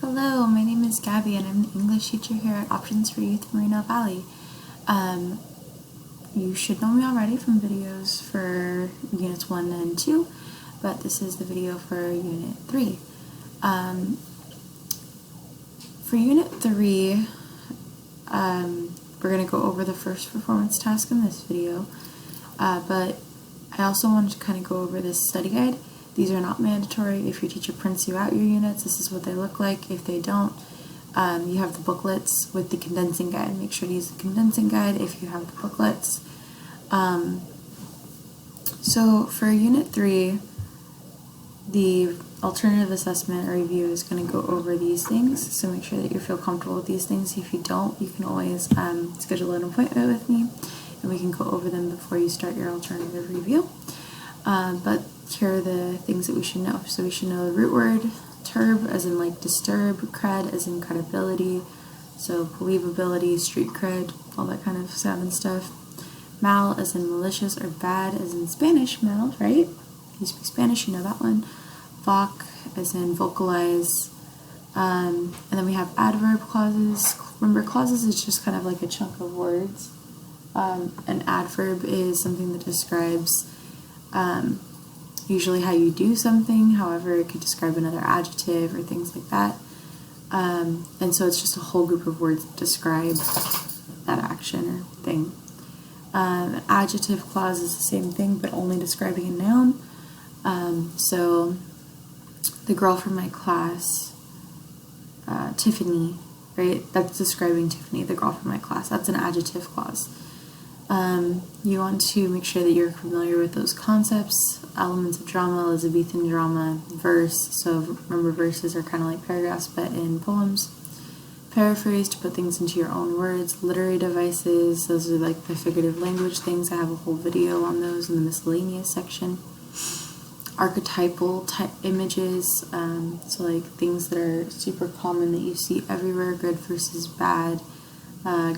Hello, my name is Gabby and I'm the English teacher here at Options for Youth Moreno Valley. You should know me already from videos for Units 1 and 2, but this is the video for Unit 3. For Unit 3, we're going to go over the first performance task in this video, but I also wanted to kind of go over this study guide. These are not mandatory. If your teacher prints you out your units, this is what they look like. If they don't, you have the booklets with the condensing guide. Make sure to use the condensing guide if you have the booklets. So for Unit 3, the alternative assessment or review is going to go over these things, so make sure that you feel comfortable with these things. If you don't, you can always schedule an appointment with me and we can go over them before you start your alternative review. But here are the things that we should know. So we should know the root word, turb as in like disturb, cred as in credibility, so believability, street cred, all that kind of sound and stuff. Mal as in malicious or bad as in Spanish, mal, right? If you speak Spanish, you know that one. Voc as in vocalize. And then we have adverb clauses. Remember, clauses is just kind of like a chunk of words. An adverb is something that describes usually how you do something. However, it could describe another adjective or things like that. And so it's just a whole group of words that describe that action or thing. An adjective clause is the same thing, but only describing a noun. So the girl from my class, Tiffany, right? That's describing Tiffany, the girl from my class. That's an adjective clause. You want to make sure that you're familiar with those concepts, elements of drama, Elizabethan drama, verse. So remember, verses are kind of like paragraphs, but in poems. Paraphrase, to put things into your own words. Literary devices, those are like the figurative language things. I have a whole video on those in the miscellaneous section. Archetypal type images, so like things that are super common that you see everywhere, good versus bad,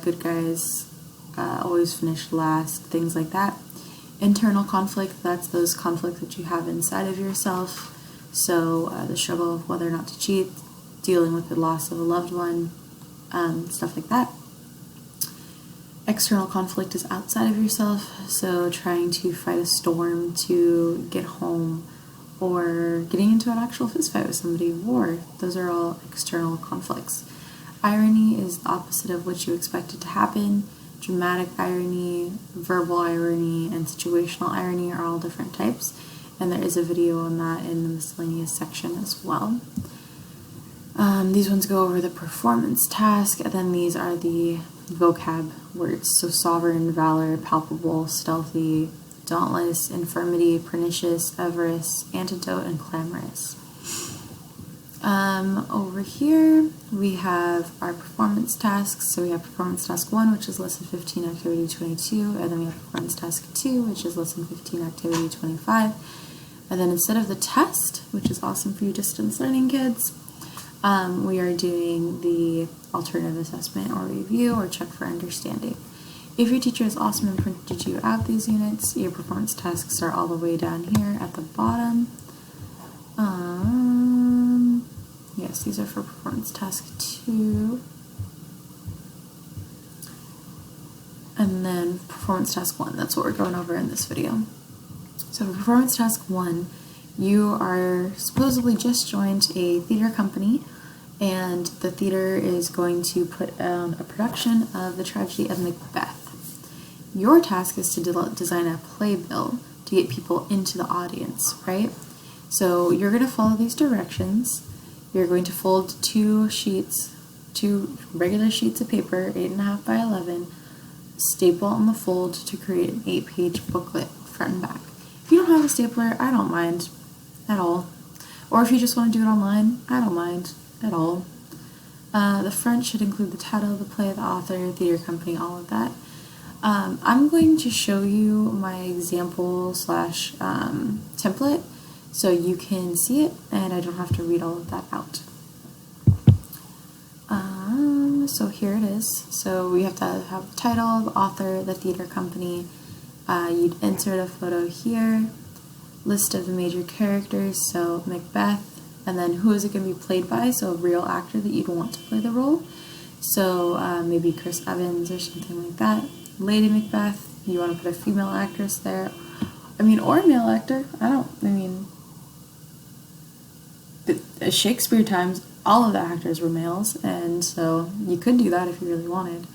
good guys always finish last, things like that. Internal conflict, that's those conflicts that you have inside of yourself, so the struggle of whether or not to cheat, dealing with the loss of a loved one, stuff like that. External conflict is outside of yourself, so trying to fight a storm to get home or getting into an actual fist fight with somebody, war. Those are all external conflicts. Irony is the opposite of what you expected to happen. Dramatic irony, verbal irony, and situational irony are all different types, and there is a video on that in the miscellaneous section as well. These ones go over the performance task, and then these are the vocab words. So sovereign, valor, palpable, stealthy, dauntless, infirmity, pernicious, avarice, antidote, and clamorous. Over here we have our performance tasks. So we have performance task 1, which is lesson 15, activity 22, and then we have performance task 2, which is lesson 15, activity 25. And then instead of the test, which is awesome for you distance learning kids, we are doing the alternative assessment or review or check for understanding. If your teacher is awesome and printed you out these units, your performance tasks are all the way down here at the bottom. Yes, these are for performance task 2. And then performance task 1, that's what we're going over in this video. So for performance task 1, you are supposedly just joined a theater company, and the theater is going to put on a production of the tragedy of Macbeth. Your task is to design a playbill to get people into the audience, right? So you're going to follow these directions. You're going to fold two regular sheets of paper, 8.5 by 11, staple on the fold to create an 8-page booklet, front and back. If you don't have a stapler, I don't mind at all. Or if you just want to do it online, I don't mind at all. The front should include the title, the play, the author, theater company, all of that. I'm going to show you my example / template so you can see it and I don't have to read all of that out. So here it is. So we have to have the title, the author, the theater company. You'd insert a photo here, list of the major characters, so Macbeth, and then who is it going to be played by, so a real actor that you'd want to play the role. So maybe Chris Evans or something like that. Lady Macbeth, you want to put a female actress there. Or a male actor. Shakespeare times, all of the actors were males, and so you could do that if you really wanted.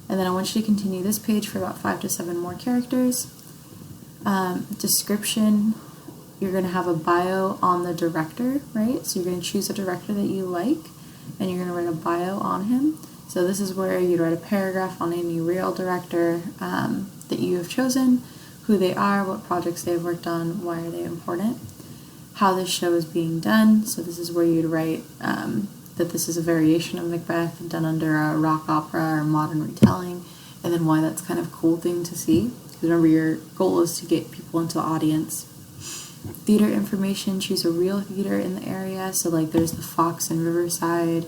And then I want you to continue this page for about 5 to 7 more characters. Description, you're going to have a bio on the director, right? So you're going to choose a director that you like, and you're going to write a bio on him. So this is where you'd write a paragraph on any real director that you have chosen, who they are, what projects they've worked on, why are they important, how this show is being done. So this is where you'd write that this is a variation of Macbeth done under a rock opera or modern retelling, and then why that's kind of a cool thing to see. Because remember, your goal is to get people into the audience. Theater information, choose a real theater in the area. So like there's the Fox in Riverside,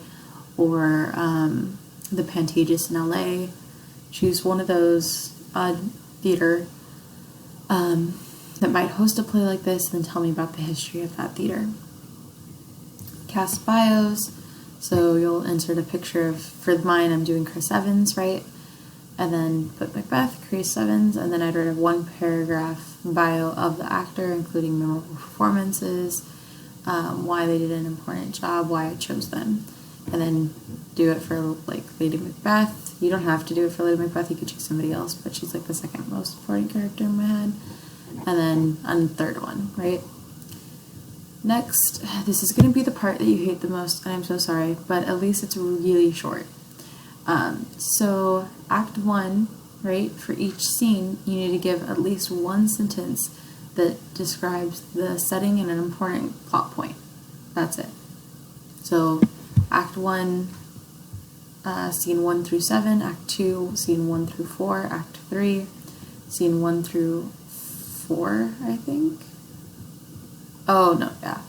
or the Pantages in LA. Choose one of those theater that might host a play like this, and then tell me about the history of that theater. Cast bios, so you'll insert a picture of, for mine I'm doing Chris Evans, right? And then put Macbeth, Chris Evans, and then I'd write a 1-paragraph bio of the actor, including memorable performances, why they did an important job, why I chose them. And then do it for like Lady Macbeth. You don't have to do it for Lady Macbeth, you could choose somebody else, but she's like the second most important character in my head. And then on the third one, right? Next, this is going to be the part that you hate the most, and I'm so sorry, but at least it's really short. So Act 1, right, for each scene, you need to give at least one sentence that describes the setting and an important plot point. That's it. So Act 1, scene 1 through 7, Act 2, scene 1 through 4, Act 3, scene 1 through 4, I think. Oh, no, yeah,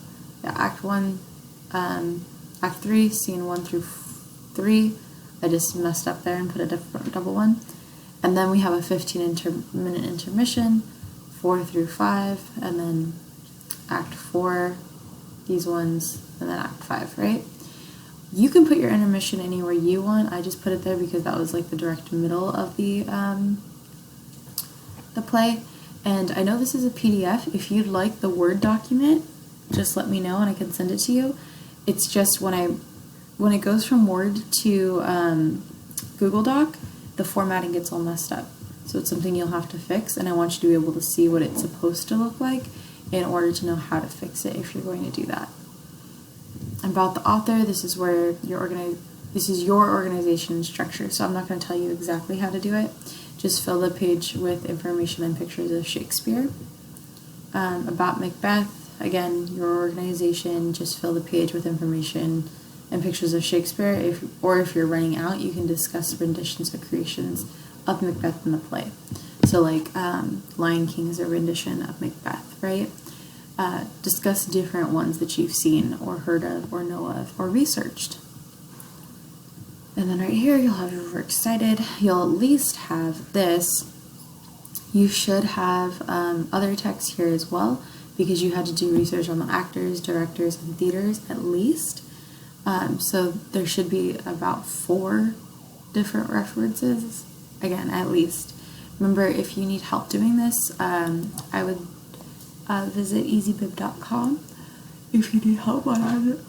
Act 1, Act 3, scene 1 through 3, I just messed up there and put a double one. And then we have a 15-minute intermission, 4 through 5, and then Act 4, these ones, and then Act 5, right? You can put your intermission anywhere you want. I just put it there because that was like the direct middle of the play. And I know this is a PDF. If you'd like the Word document, just let me know and I can send it to you. It's just when it goes from Word to Google Doc, the formatting gets all messed up. So it's something you'll have to fix, and I want you to be able to see what it's supposed to look like in order to know how to fix it if you're going to do that. About the author, this is where this is your organization structure, so I'm not going to tell you exactly how to do it. Just fill the page with information and pictures of Shakespeare. About Macbeth, again, your organization, just fill the page with information and pictures of Shakespeare. If you're running out, you can discuss renditions or creations of Macbeth in the play. So like Lion King is a rendition of Macbeth, right? Discuss different ones that you've seen or heard of or know of or researched. And then right here, you'll have your works cited. You'll at least have this. You should have other text here as well, because you had to do research on the actors, directors, and theaters at least. So there should be about 4 different references, again, at least. Remember, if you need help doing this, I would visit easybib.com if you need help on how to...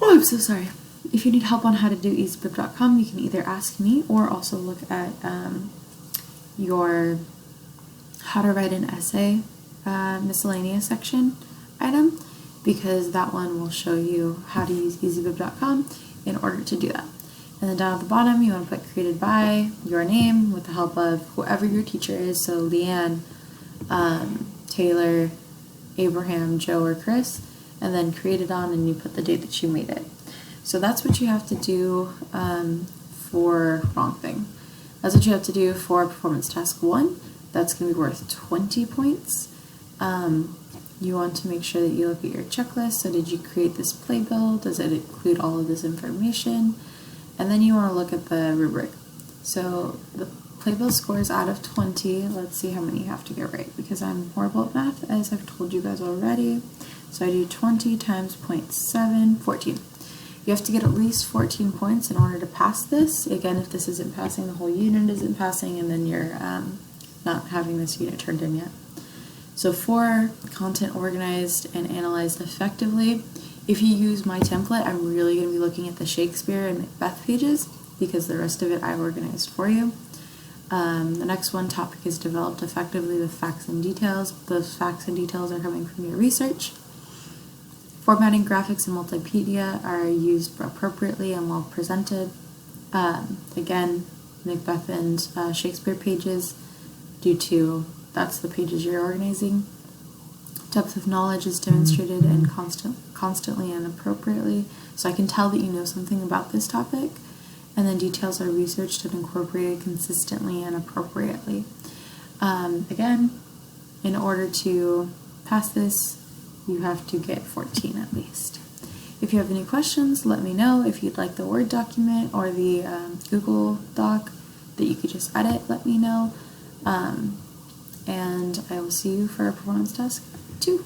Oh, I'm so sorry. If you need help on how to do easybib.com, you can either ask me or also look at your how to write an essay miscellaneous section item, because that one will show you how to use easybib.com in order to do that. And then down at the bottom, you want to put created by your name with the help of whoever your teacher is. So Leanne, Taylor, Abraham, Joe, or Chris, and then created on, and you put the date that you made it. So that's what you have to do for wrong thing. That's what you have to do for performance task 1. That's going to be worth 20 points. You want to make sure that you look at your checklist. So did you create this playbill? Does it include all of this information? And then you want to look at the rubric. So the playbill scores out of 20. Let's see how many you have to get right, because I'm horrible at math, as I've told you guys already. So I do 20 times 0.7, 14. You have to get at least 14 points in order to pass this. Again, if this isn't passing, the whole unit isn't passing, and then you're not having this unit turned in yet. So for content organized and analyzed effectively, if you use my template, I'm really going to be looking at the Shakespeare and Macbeth pages because the rest of it I organized for you. The next one topic is developed effectively with facts and details. Those facts and details are coming from your research. Formatting, graphics, and multimedia are used appropriately and well presented. Again, Macbeth and Shakespeare pages, due to that's the pages you're organizing. Depth of knowledge is demonstrated and constantly and appropriately, so I can tell that you know something about this topic. And then details are researched and incorporated consistently and appropriately. Again, in order to pass this, you have to get 14 at least. If you have any questions, let me know. If you'd like the Word document or the Google Doc that you could just edit, let me know. And I will see you for Performance Task 2.